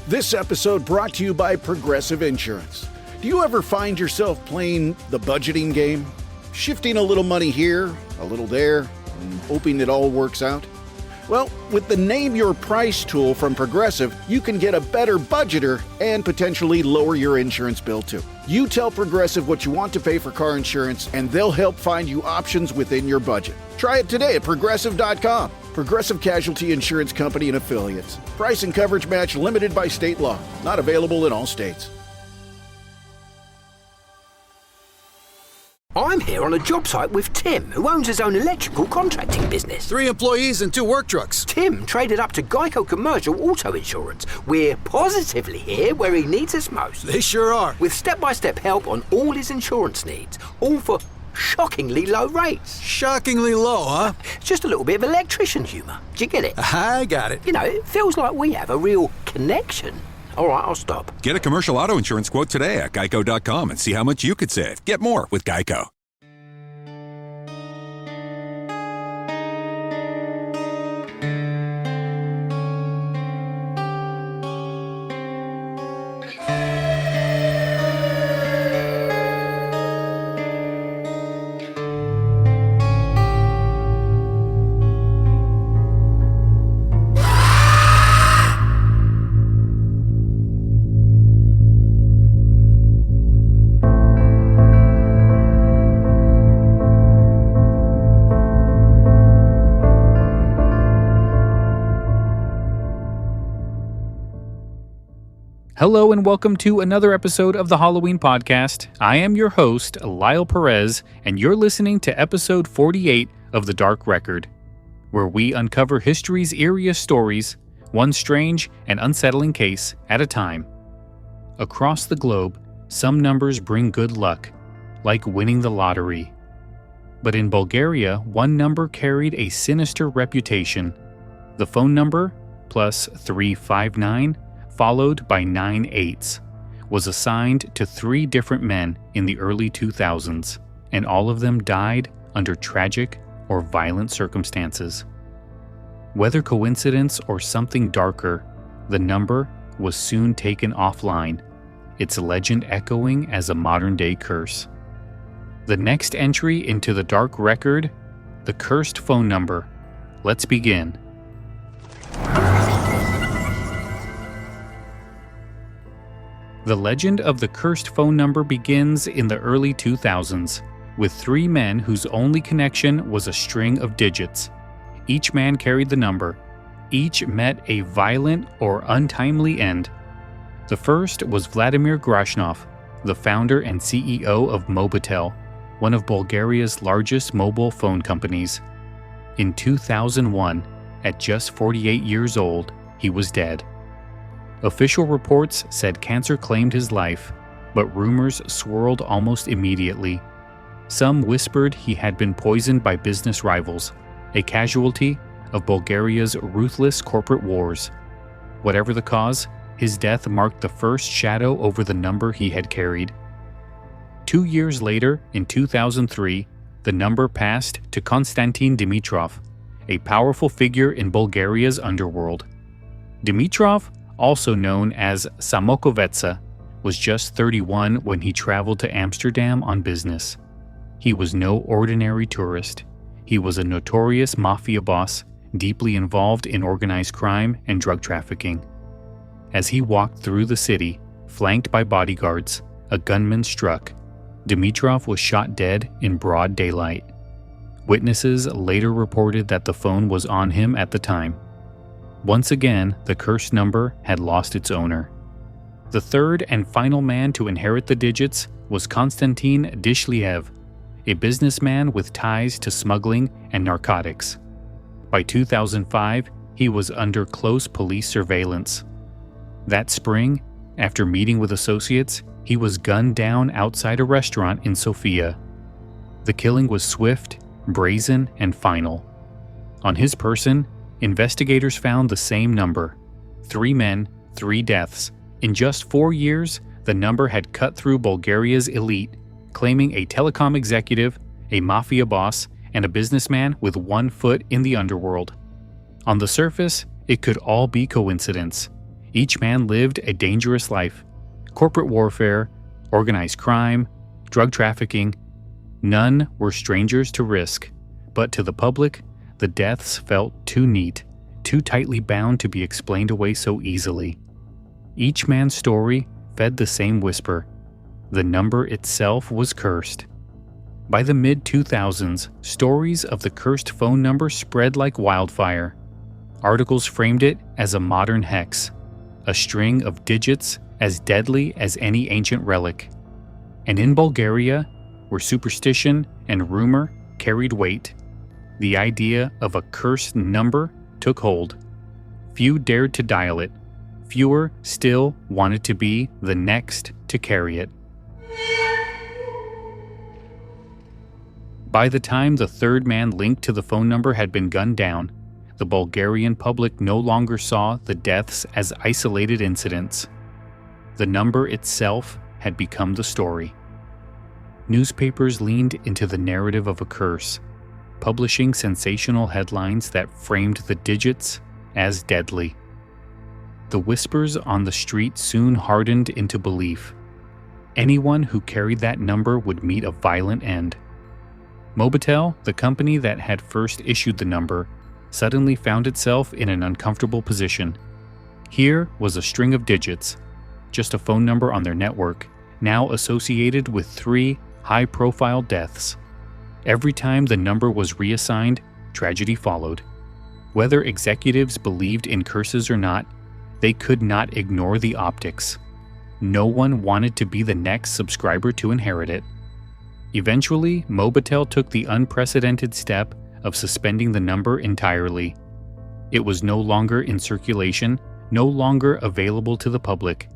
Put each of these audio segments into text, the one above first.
This episode brought to you by Progressive Insurance. Do you ever find yourself playing the budgeting game? Shifting a little money here, a little there, and hoping it all works out? Well, with the Name Your Price tool from Progressive, you can get a better budgeter and potentially lower your insurance bill too. You tell Progressive what you want to pay for car insurance, and they'll help find you options within your budget. Try it today at Progressive.com. Progressive Casualty Insurance Company and Affiliates. Price and coverage match limited by state law. Not available in all states. I'm here on a job site with Tim, who owns his own electrical contracting business. 3 employees and 2 work trucks. Tim traded up to Geico Commercial Auto Insurance. We're positively here where he needs us most. They sure are. With step-by-step help on all his insurance needs, all for shockingly low rates. Shockingly low, huh? Just a little bit of electrician humour. Do you get it? I got it. You know, it feels like we have a real connection. All right, I'll stop. Get a commercial auto insurance quote today at geico.com and see how much you could save. Get more with Geico. Hello and welcome to another episode of the Halloween Podcast. I am your host, Lyle Perez, and you're listening to episode 48 of The Dark Record, where we uncover history's eeriest stories, one strange and unsettling case at a time. Across the globe, some numbers bring good luck, like winning the lottery. But in Bulgaria, one number carried a sinister reputation. The phone number, plus 359, followed by 9 8s, was assigned to 3 different men in the early 2000s, and all of them died under tragic or violent circumstances. Whether coincidence or something darker, the number was soon taken offline, its legend echoing as a modern-day curse. The next entry into the dark record, the cursed phone number. Let's begin. The legend of the cursed phone number begins in the early 2000s, with 3 men whose only connection was a string of digits. Each man carried the number. Each met a violent or untimely end. The first was Vladimir Grashnov, the founder and CEO of Mobitel, one of Bulgaria's largest mobile phone companies. In 2001, at just 48 years old, he was dead. Official reports said cancer claimed his life, but rumors swirled almost immediately. Some whispered he had been poisoned by business rivals, a casualty of Bulgaria's ruthless corporate wars. Whatever the cause, his death marked the first shadow over the number he had carried. 2 years later, in 2003, the number passed to Konstantin Dimitrov, a powerful figure in Bulgaria's underworld. Dimitrov, also known as Samokovetsa, was just 31 when he traveled to Amsterdam on business. He was no ordinary tourist. He was a notorious mafia boss, deeply involved in organized crime and drug trafficking. As he walked through the city, flanked by bodyguards, a gunman struck. Dimitrov was shot dead in broad daylight. Witnesses later reported that the phone was on him at the time. Once again, the cursed number had lost its owner. The third and final man to inherit the digits was Konstantin Dishliev, a businessman with ties to smuggling and narcotics. By 2005, he was under close police surveillance. That spring, after meeting with associates, he was gunned down outside a restaurant in Sofia. The killing was swift, brazen, and final. On his person, investigators found the same number: 3 men, 3 deaths. In just 4 years, the number had cut through Bulgaria's elite, claiming a telecom executive, a mafia boss, and a businessman with one foot in the underworld. On the surface, it could all be coincidence. Each man lived a dangerous life. Corporate warfare, organized crime, drug trafficking. None were strangers to risk, but to the public, the deaths felt too neat, too tightly bound to be explained away so easily. Each man's story fed the same whisper. The number itself was cursed. By the mid-2000s, stories of the cursed phone number spread like wildfire. Articles framed it as a modern hex, a string of digits as deadly as any ancient relic. And in Bulgaria, where superstition and rumor carried weight, the idea of a cursed number took hold. Few dared to dial it. Fewer still wanted to be the next to carry it. By the time the third man linked to the phone number had been gunned down, the Bulgarian public no longer saw the deaths as isolated incidents. The number itself had become the story. Newspapers leaned into the narrative of a curse, publishing sensational headlines that framed the digits as deadly. The whispers on the street soon hardened into belief. Anyone who carried that number would meet a violent end. Mobitel, the company that had first issued the number, suddenly found itself in an uncomfortable position. Here was a string of digits, just a phone number on their network, now associated with 3 high-profile deaths. Every time the number was reassigned, tragedy followed. Whether executives believed in curses or not, they could not ignore the optics. No one wanted to be the next subscriber to inherit it. Eventually, Mobitel took the unprecedented step of suspending the number entirely. It was no longer in circulation, no longer available to the public.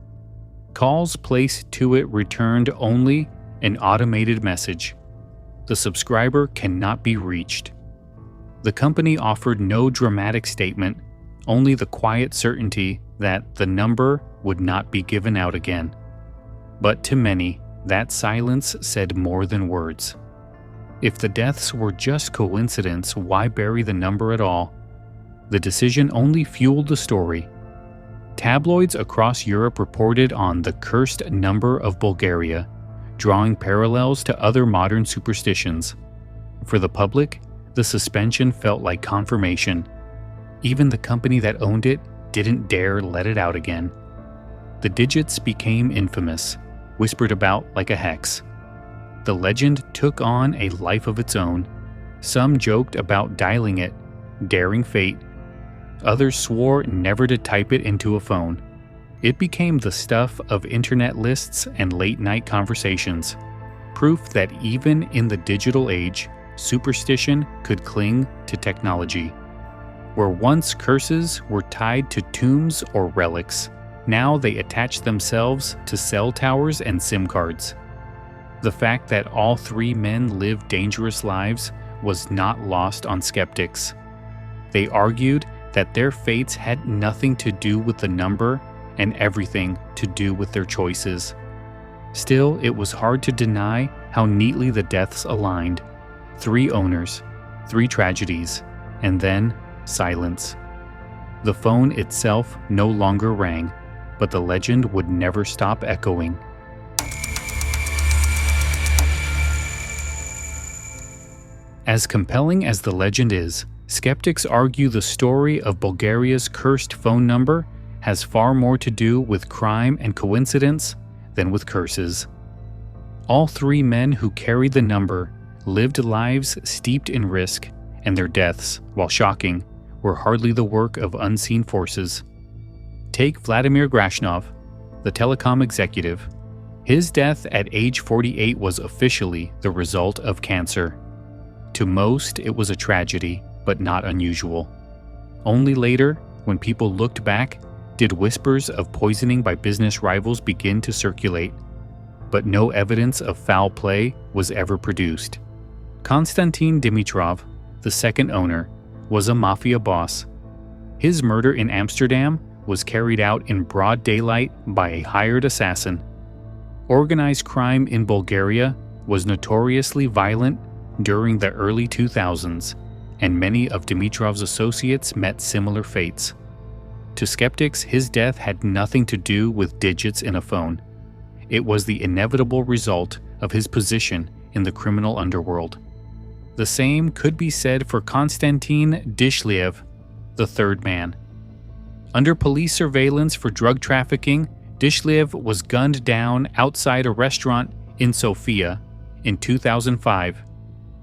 Calls placed to it returned only an automated message. The subscriber cannot be reached. The company offered no dramatic statement, only the quiet certainty that the number would not be given out again. But to many, that silence said more than words. If the deaths were just coincidence, why bury the number at all? The decision only fueled the story. Tabloids across Europe reported on the cursed number of Bulgaria, drawing parallels to other modern superstitions. For the public, the suspension felt like confirmation. Even the company that owned it didn't dare let it out again. The digits became infamous, whispered about like a hex. The legend took on a life of its own. Some joked about dialing it, daring fate. Others swore never to type it into a phone. It became the stuff of internet lists and late-night conversations, proof that even in the digital age, superstition could cling to technology. Where once curses were tied to tombs or relics, now they attach themselves to cell towers and SIM cards. The fact that all 3 men lived dangerous lives was not lost on skeptics. They argued that their fates had nothing to do with the number and everything to do with their choices. Still, it was hard to deny how neatly the deaths aligned. 3 owners, 3 tragedies, and then silence. The phone itself no longer rang, but the legend would never stop echoing. As compelling as the legend is, skeptics argue the story of Bulgaria's cursed phone number has far more to do with crime and coincidence than with curses. All 3 men who carried the number lived lives steeped in risk, and their deaths, while shocking, were hardly the work of unseen forces. Take Vladimir Grashnov, the telecom executive. His death at age 48 was officially the result of cancer. To most, it was a tragedy, but not unusual. Only later, when people looked back, did whispers of poisoning by business rivals begin to circulate. But no evidence of foul play was ever produced. Konstantin Dimitrov, the second owner, was a mafia boss. His murder in Amsterdam was carried out in broad daylight by a hired assassin. Organized crime in Bulgaria was notoriously violent during the early 2000s, and many of Dimitrov's associates met similar fates. To skeptics, his death had nothing to do with digits in a phone. It was the inevitable result of his position in the criminal underworld. The same could be said for Konstantin Dishliev, the third man. Under police surveillance for drug trafficking, Dishliev was gunned down outside a restaurant in Sofia in 2005.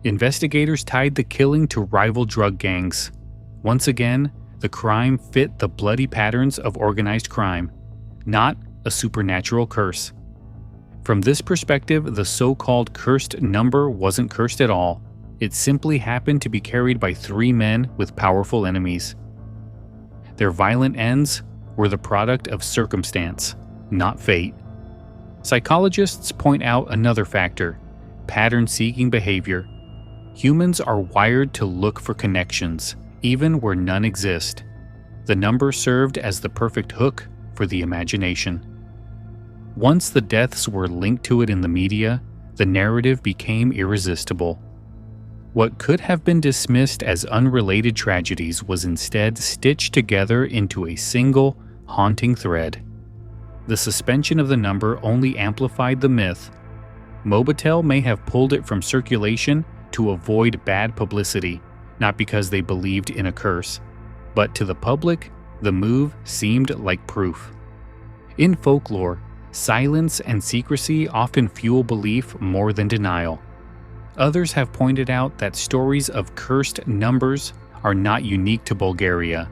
Investigators tied the killing to rival drug gangs. Once again, the crime fit the bloody patterns of organized crime, not a supernatural curse. From this perspective, the so-called cursed number wasn't cursed at all. It simply happened to be carried by three men with powerful enemies. Their violent ends were the product of circumstance, not fate. Psychologists point out another factor: pattern-seeking behavior. Humans are wired to look for connections, even where none exist. The number served as the perfect hook for the imagination. Once the deaths were linked to it in the media, the narrative became irresistible. What could have been dismissed as unrelated tragedies was instead stitched together into a single, haunting thread. The suspension of the number only amplified the myth. Mobitel may have pulled it from circulation to avoid bad publicity, not because they believed in a curse, but to the public, the move seemed like proof. In folklore, silence and secrecy often fuel belief more than denial. Others have pointed out that stories of cursed numbers are not unique to Bulgaria.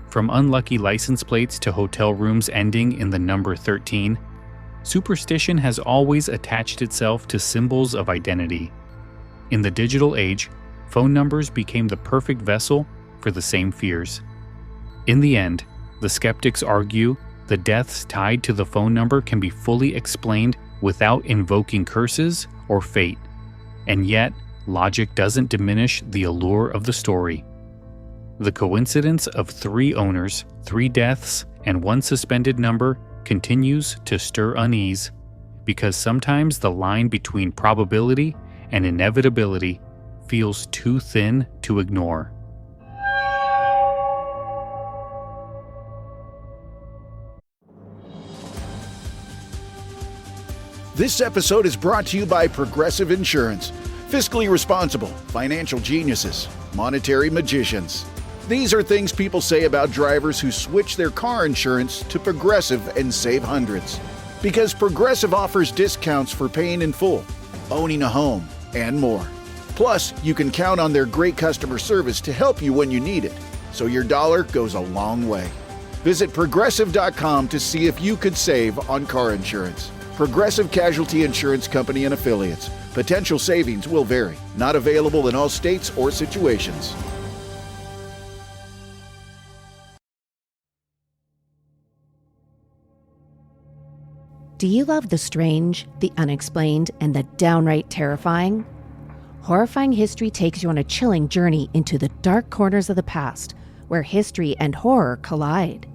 From unlucky license plates to hotel rooms ending in the number 13, superstition has always attached itself to symbols of identity. In the digital age, phone numbers became the perfect vessel for the same fears. In the end, the skeptics argue the deaths tied to the phone number can be fully explained without invoking curses or fate. And yet, logic doesn't diminish the allure of the story. The coincidence of three owners, three deaths, and one suspended number continues to stir unease, because sometimes the line between probability and inevitability feels too thin to ignore. This episode is brought to you by Progressive Insurance. Fiscally responsible, financial geniuses, monetary magicians. These are things people say about drivers who switch their car insurance to Progressive and save hundreds. Because Progressive offers discounts for paying in full, owning a home, and more. Plus, you can count on their great customer service to help you when you need it, so your dollar goes a long way. Visit Progressive.com to see if you could save on car insurance. Progressive Casualty Insurance Company and Affiliates. Potential savings will vary. Not available in all states or situations. Do you love the strange, the unexplained, and the downright terrifying? Horrifying History takes you on a chilling journey into the dark corners of the past, where history and horror collide.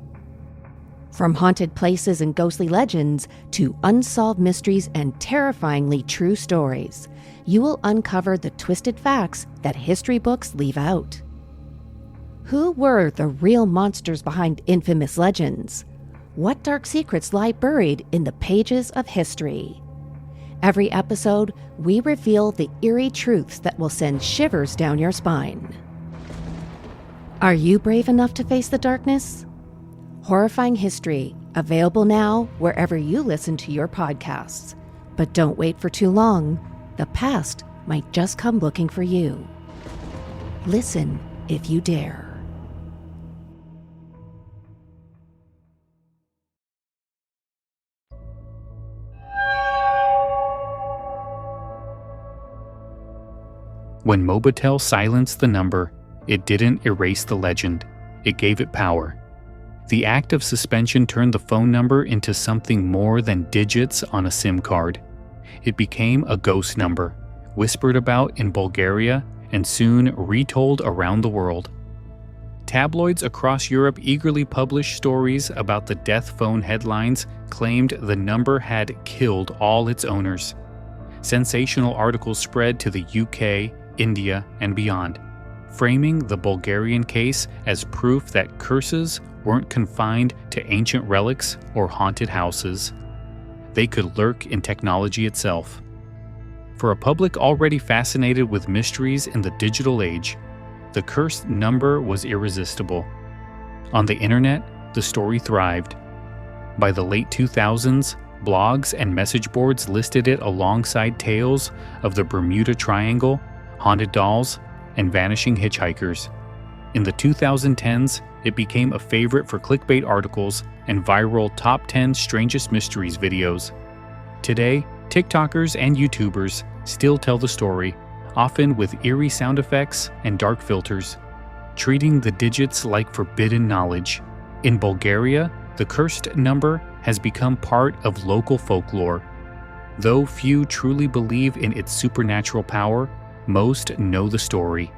From haunted places and ghostly legends to unsolved mysteries and terrifyingly true stories, you will uncover the twisted facts that history books leave out. Who were the real monsters behind infamous legends? What dark secrets lie buried in the pages of history? Every episode, we reveal the eerie truths that will send shivers down your spine. Are you brave enough to face the darkness? Horrifying History, available now wherever you listen to your podcasts. But don't wait for too long. The past might just come looking for you. Listen if you dare. When Mobitel silenced the number, it didn't erase the legend. It gave it power. The act of suspension turned the phone number into something more than digits on a SIM card. It became a ghost number, whispered about in Bulgaria and soon retold around the world. Tabloids across Europe eagerly published stories about the death phone. Headlines claimed the number had killed all its owners. Sensational articles spread to the UK, India, and beyond. framing the Bulgarian case as proof that curses weren't confined to ancient relics or haunted houses. They could lurk in technology itself. For a public already fascinated with mysteries in the digital age, the cursed number was irresistible. On the internet, the story thrived. By the late 2000s, blogs and message boards listed it alongside tales of the Bermuda Triangle, haunted dolls, and vanishing hitchhikers. In the 2010s, it became a favorite for clickbait articles and viral top 10 strangest mysteries videos. Today, TikTokers and YouTubers still tell the story, often with eerie sound effects and dark filters, treating the digits like forbidden knowledge. In Bulgaria, the cursed number has become part of local folklore. Though few truly believe in its supernatural power, most know the story.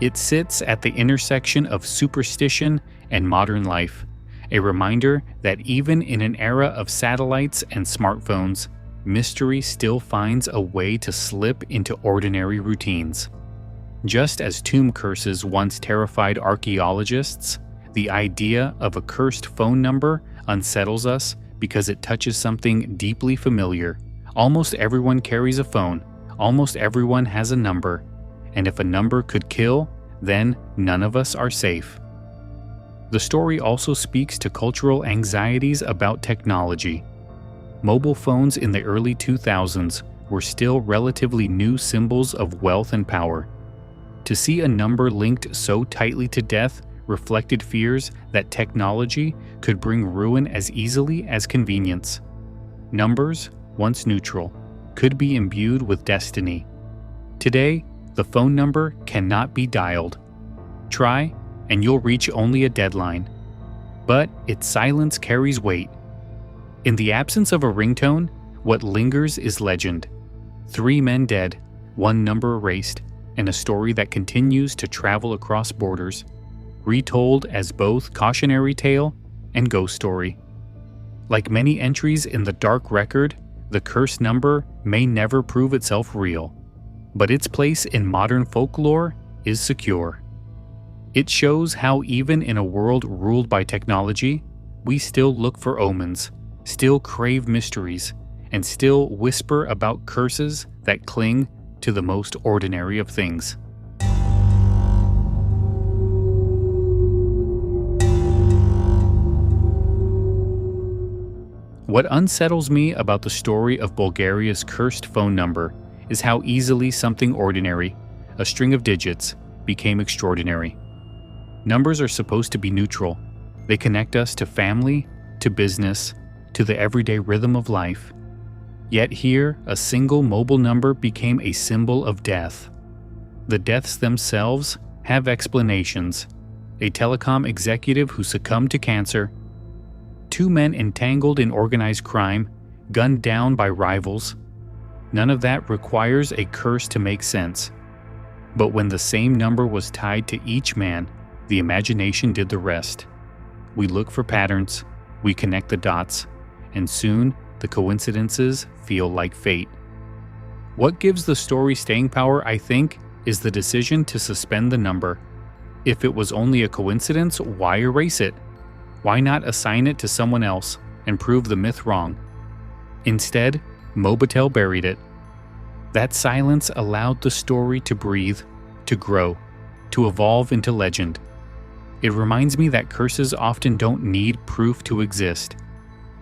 It sits at the intersection of superstition and modern life, a reminder that even in an era of satellites and smartphones, mystery still finds a way to slip into ordinary routines. Just as tomb curses once terrified archaeologists, the idea of a cursed phone number unsettles us because it touches something deeply familiar. Almost everyone carries a phone, almost everyone has a number, and if a number could kill, then none of us are safe. The story also speaks to cultural anxieties about technology. Mobile phones in the early 2000s were still relatively new symbols of wealth and power. To see a number linked so tightly to death reflected fears that technology could bring ruin as easily as convenience. Numbers, once neutral, could be imbued with destiny. Today, the phone number cannot be dialed. Try, and you'll reach only a deadline. But its silence carries weight. In the absence of a ringtone, what lingers is legend. 3 men dead, 1 number erased, and a story that continues to travel across borders, retold as both cautionary tale and ghost story. Like many entries in the dark record, the cursed number may never prove itself real, but its place in modern folklore is secure. It shows how even in a world ruled by technology, we still look for omens, still crave mysteries, and still whisper about curses that cling to the most ordinary of things. What unsettles me about the story of Bulgaria's cursed phone number is how easily something ordinary, a string of digits, became extraordinary. Numbers are supposed to be neutral. They connect us to family, to business, to the everyday rhythm of life. Yet here, a single mobile number became a symbol of death. The deaths themselves have explanations. A telecom executive who succumbed to cancer, 2 men entangled in organized crime, gunned down by rivals. None of that requires a curse to make sense. But when the same number was tied to each man, the imagination did the rest. We look for patterns, we connect the dots, and soon the coincidences feel like fate. What gives the story staying power, I think, is the decision to suspend the number. If it was only a coincidence, why erase it? Why not assign it to someone else and prove the myth wrong? Instead, Mobitel buried it. That silence allowed the story to breathe, to grow, to evolve into legend. It reminds me that curses often don't need proof to exist.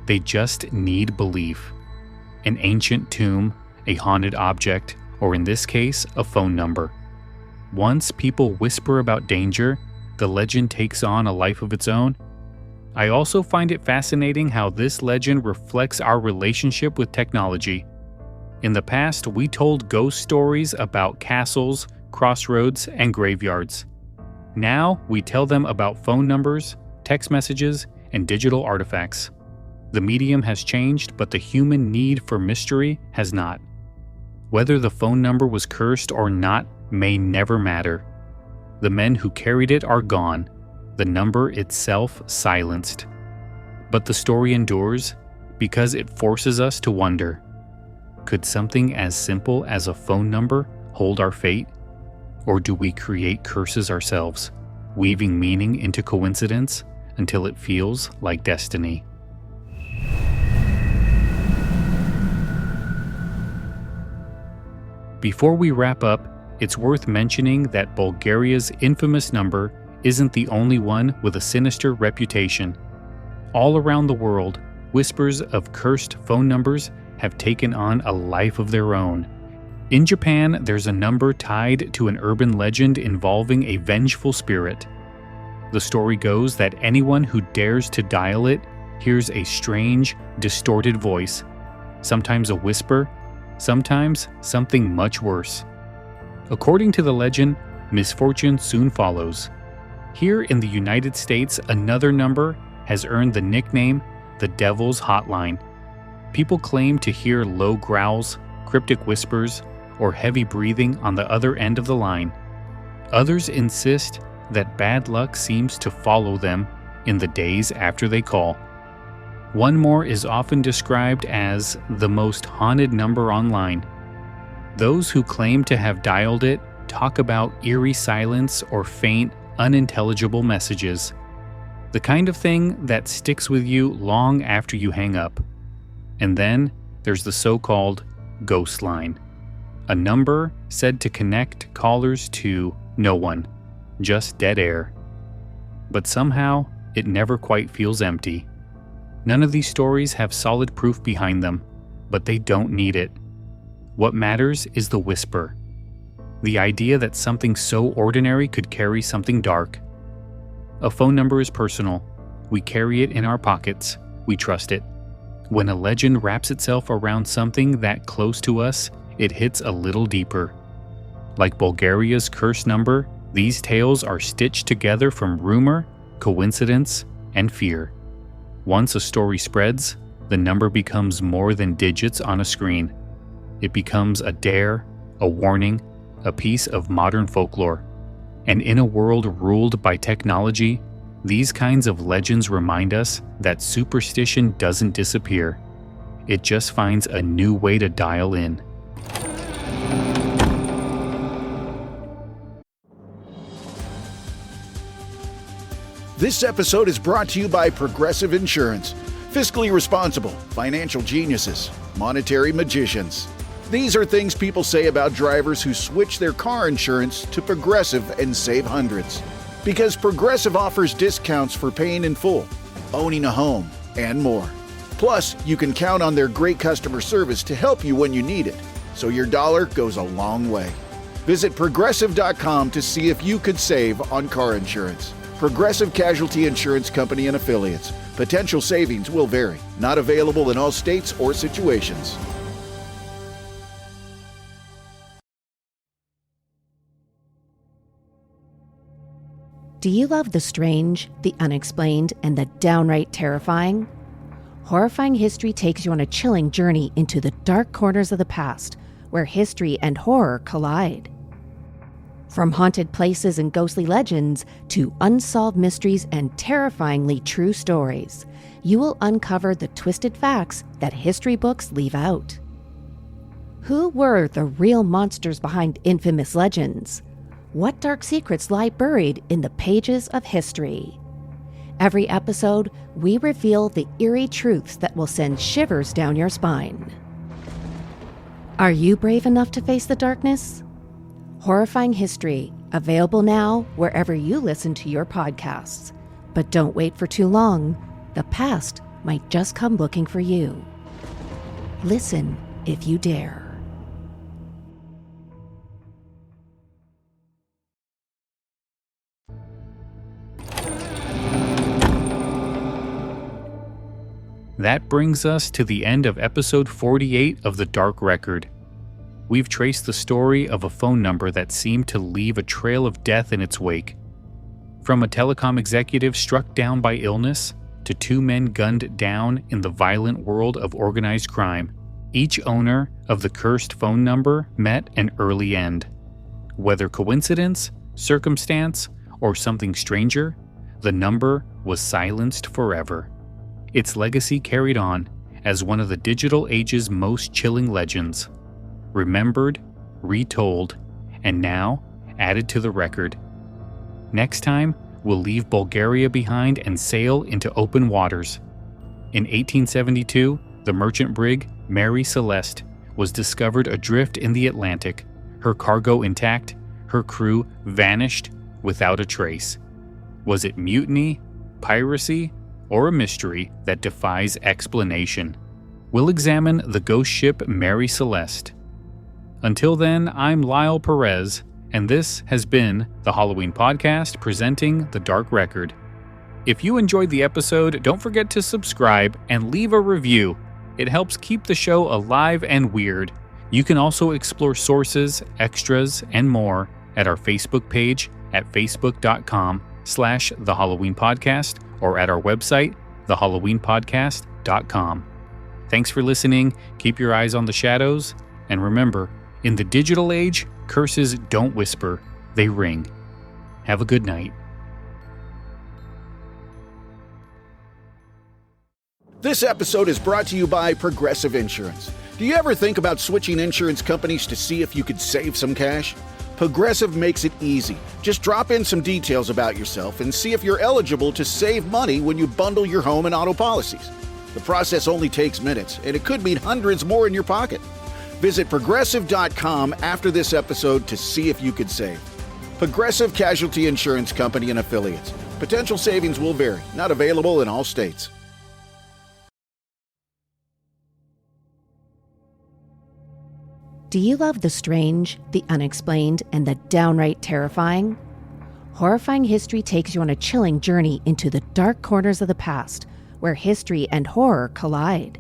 They just need belief. An ancient tomb, a haunted object, or in this case, a phone number. Once people whisper about danger, the legend takes on a life of its own. I also find it fascinating how this legend reflects our relationship with technology. In the past, we told ghost stories about castles, crossroads, and graveyards. Now, we tell them about phone numbers, text messages, and digital artifacts. The medium has changed, but the human need for mystery has not. Whether the phone number was cursed or not may never matter. The men who carried it are gone, the number itself silenced. But the story endures because it forces us to wonder, could something as simple as a phone number hold our fate? Or do we create curses ourselves, weaving meaning into coincidence until it feels like destiny? Before we wrap up, it's worth mentioning that Bulgaria's infamous number isn't the only one with a sinister reputation. All around the world, whispers of cursed phone numbers have taken on a life of their own. In Japan, there's a number tied to an urban legend involving a vengeful spirit. The story goes that anyone who dares to dial it hears a strange, distorted voice, sometimes a whisper, sometimes something much worse. According to the legend, misfortune soon follows. Here in the United States, another number has earned the nickname the Devil's Hotline. People claim to hear low growls, cryptic whispers, or heavy breathing on the other end of the line. Others insist that bad luck seems to follow them in the days after they call. One more is often described as the most haunted number online. Those who claim to have dialed it talk about eerie silence or faint, unintelligible messages. The kind of thing that sticks with you long after you hang up. And then there's the so-called ghost line, a number said to connect callers to no one, just dead air. But somehow, it never quite feels empty. None of these stories have solid proof behind them, but they don't need it. What matters is the whisper. The idea that something so ordinary could carry something dark. A phone number is personal. We carry it in our pockets. We trust it. When a legend wraps itself around something that close to us, it hits a little deeper. Like Bulgaria's cursed number, these tales are stitched together from rumor, coincidence, and fear. Once a story spreads, the number becomes more than digits on a screen. It becomes a dare, a warning, a piece of modern folklore. And in a world ruled by technology, these kinds of legends remind us that superstition doesn't disappear. It just finds a new way to dial in. This episode is brought to you by Progressive Insurance. Fiscally responsible, financial geniuses, monetary magicians. These are things people say about drivers who switch their car insurance to Progressive and save hundreds. Because Progressive offers discounts for paying in full, owning a home, and more. Plus, you can count on their great customer service to help you when you need it, so your dollar goes a long way. Visit Progressive.com to see if you could save on car insurance. Progressive Casualty Insurance Company and Affiliates. Potential savings will vary. Not available in all states or situations. Do you love the strange, the unexplained, and the downright terrifying? Horrifying History takes you on a chilling journey into the dark corners of the past, where history and horror collide. From haunted places and ghostly legends to unsolved mysteries and terrifyingly true stories, you will uncover the twisted facts that history books leave out. Who were the real monsters behind infamous legends? What dark secrets lie buried in the pages of history? Every episode, we reveal the eerie truths that will send shivers down your spine. Are you brave enough to face the darkness? Horrifying History, available now wherever you listen to your podcasts. But don't wait for too long. The past might just come looking for you. Listen if you dare. That brings us to the end of episode 48 of The Dark Record. We've traced the story of a phone number that seemed to leave a trail of death in its wake. From a telecom executive struck down by illness to two men gunned down in the violent world of organized crime, each owner of the cursed phone number met an early end. Whether coincidence, circumstance, or something stranger, the number was silenced forever. Its legacy carried on as one of the digital age's most chilling legends. Remembered, retold, and now, added to the record. Next time, we'll leave Bulgaria behind and sail into open waters. In 1872, the merchant brig Mary Celeste was discovered adrift in the Atlantic, her cargo intact, her crew vanished without a trace. Was it mutiny, piracy, or a mystery that defies explanation? We'll examine the ghost ship Mary Celeste. Until then, I'm Lyle Perez, and this has been the Halloween Podcast presenting The Dark Record. If you enjoyed the episode, don't forget to subscribe and leave a review. It helps keep the show alive and weird. You can also explore sources, extras, and more at our Facebook page at facebook.com/The Halloween Podcast or at our website, thehalloweenpodcast.com. Thanks for listening. Keep your eyes on the shadows. And remember, in the digital age, curses don't whisper, they ring. Have a good night. This episode is brought to you by Progressive Insurance. Do you ever think about switching insurance companies to see if you could save some cash? Progressive makes it easy. Just drop in some details about yourself and see if you're eligible to save money when you bundle your home and auto policies. The process only takes minutes, and it could mean hundreds more in your pocket. Visit Progressive.com after this episode to see if you could save. Progressive Casualty Insurance Company and Affiliates. Potential savings will vary. Not available in all states. Do you love the strange, the unexplained, and the downright terrifying? Horrifying History takes you on a chilling journey into the dark corners of the past, where history and horror collide.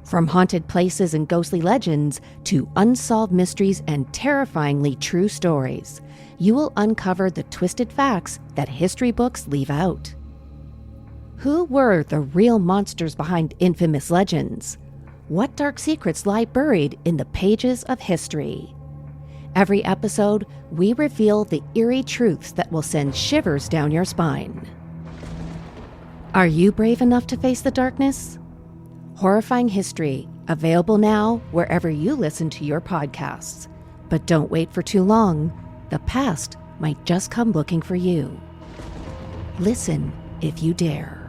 From haunted places and ghostly legends to unsolved mysteries and terrifyingly true stories, you will uncover the twisted facts that history books leave out. Who were the real monsters behind infamous legends? What dark secrets lie buried in the pages of history? Every episode, we reveal the eerie truths that will send shivers down your spine. Are you brave enough to face the darkness? Horrifying History, available now wherever you listen to your podcasts. But don't wait for too long. The past might just come looking for you. Listen if you dare.